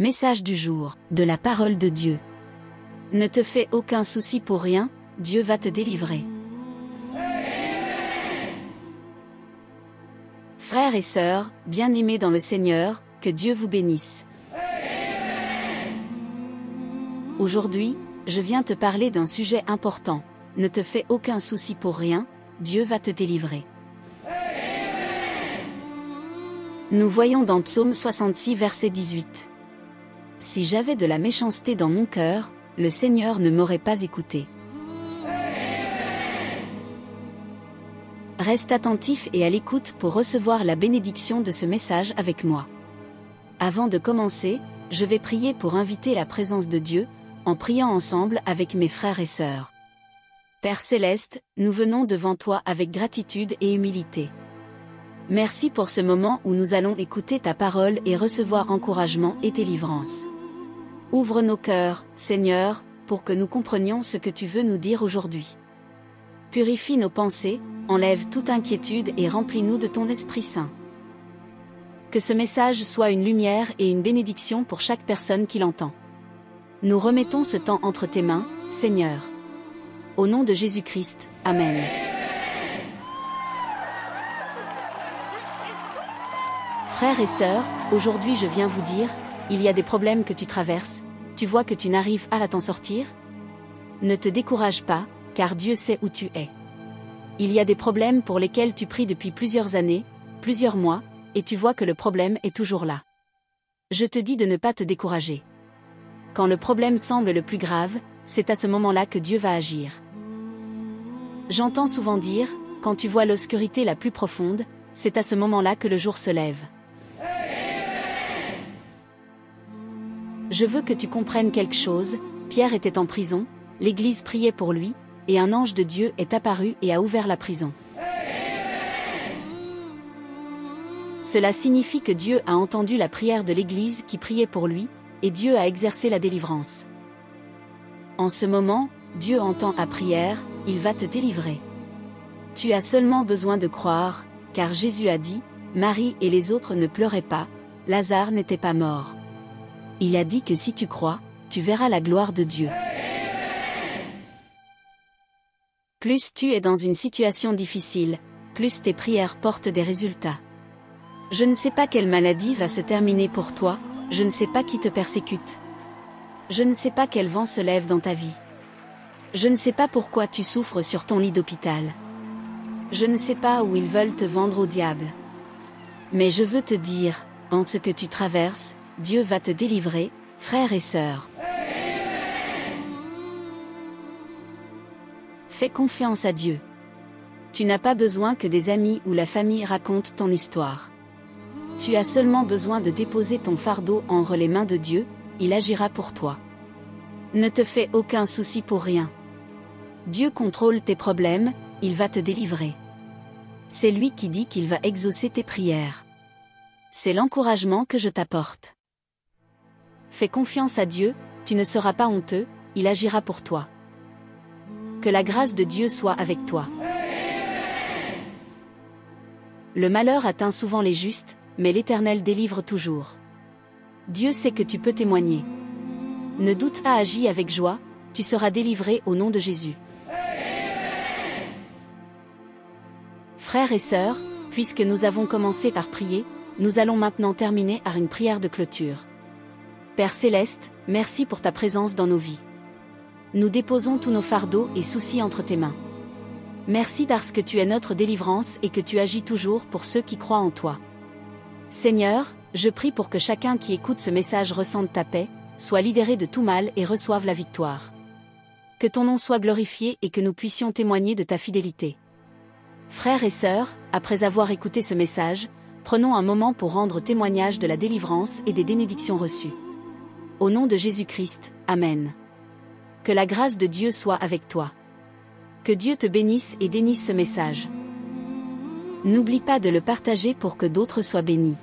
Message du jour, de la parole de Dieu. Ne te fais aucun souci pour rien, Dieu va te délivrer. Frères et sœurs, bien-aimés dans le Seigneur, que Dieu vous bénisse. Aujourd'hui, je viens te parler d'un sujet important. Ne te fais aucun souci pour rien, Dieu va te délivrer. Nous voyons dans Psaume 66 verset 18. Si j'avais de la méchanceté dans mon cœur, le Seigneur ne m'aurait pas écouté. Reste attentif et à l'écoute pour recevoir la bénédiction de ce message avec moi. Avant de commencer, je vais prier pour inviter la présence de Dieu, en priant ensemble avec mes frères et sœurs. Père Céleste, nous venons devant toi avec gratitude et humilité. Merci pour ce moment où nous allons écouter ta parole et recevoir encouragement et délivrance. Ouvre nos cœurs, Seigneur, pour que nous comprenions ce que tu veux nous dire aujourd'hui. Purifie nos pensées, enlève toute inquiétude et remplis-nous de ton Esprit Saint. Que ce message soit une lumière et une bénédiction pour chaque personne qui l'entend. Nous remettons ce temps entre tes mains, Seigneur. Au nom de Jésus-Christ, Amen. Frères et sœurs, aujourd'hui je viens vous dire, il y a des problèmes que tu traverses, tu vois que tu n'arrives pas à t'en sortir? Ne te décourage pas, car Dieu sait où tu es. Il y a des problèmes pour lesquels tu pries depuis plusieurs années, plusieurs mois, et tu vois que le problème est toujours là. Je te dis de ne pas te décourager. Quand le problème semble le plus grave, c'est à ce moment-là que Dieu va agir. J'entends souvent dire, quand tu vois l'obscurité la plus profonde, c'est à ce moment-là que le jour se lève. Je veux que tu comprennes quelque chose, Pierre était en prison, l'Église priait pour lui, et un ange de Dieu est apparu et a ouvert la prison. Cela signifie que Dieu a entendu la prière de l'Église qui priait pour lui, et Dieu a exercé la délivrance. En ce moment, Dieu entend ta prière, il va te délivrer. Tu as seulement besoin de croire, car Jésus a dit, Marie et les autres ne pleuraient pas, Lazare n'était pas mort. Il a dit que si tu crois, tu verras la gloire de Dieu. Plus tu es dans une situation difficile, plus tes prières portent des résultats. Je ne sais pas quelle maladie va se terminer pour toi, je ne sais pas qui te persécute. Je ne sais pas quel vent se lève dans ta vie. Je ne sais pas pourquoi tu souffres sur ton lit d'hôpital. Je ne sais pas où ils veulent te vendre au diable. Mais je veux te dire, en ce que tu traverses, Dieu va te délivrer, frères et sœurs. Fais confiance à Dieu. Tu n'as pas besoin que des amis ou la famille racontent ton histoire. Tu as seulement besoin de déposer ton fardeau entre les mains de Dieu, il agira pour toi. Ne te fais aucun souci pour rien. Dieu contrôle tes problèmes, il va te délivrer. C'est lui qui dit qu'il va exaucer tes prières. C'est l'encouragement que je t'apporte. Fais confiance à Dieu, tu ne seras pas honteux, il agira pour toi. Que la grâce de Dieu soit avec toi. Le malheur atteint souvent les justes, mais l'Éternel délivre toujours. Dieu sait que tu peux témoigner. Ne doute pas, agis avec joie, tu seras délivré au nom de Jésus. Frères et sœurs, puisque nous avons commencé par prier, nous allons maintenant terminer par une prière de clôture. Père Céleste, merci pour ta présence dans nos vies. Nous déposons tous nos fardeaux et soucis entre tes mains. Merci parce que tu es notre délivrance et que tu agis toujours pour ceux qui croient en toi. Seigneur, je prie pour que chacun qui écoute ce message ressente ta paix, soit libéré de tout mal et reçoive la victoire. Que ton nom soit glorifié et que nous puissions témoigner de ta fidélité. Frères et sœurs, après avoir écouté ce message, prenons un moment pour rendre témoignage de la délivrance et des bénédictions reçues. Au nom de Jésus-Christ, Amen. Que la grâce de Dieu soit avec toi. Que Dieu te bénisse et bénisse ce message. N'oublie pas de le partager pour que d'autres soient bénis.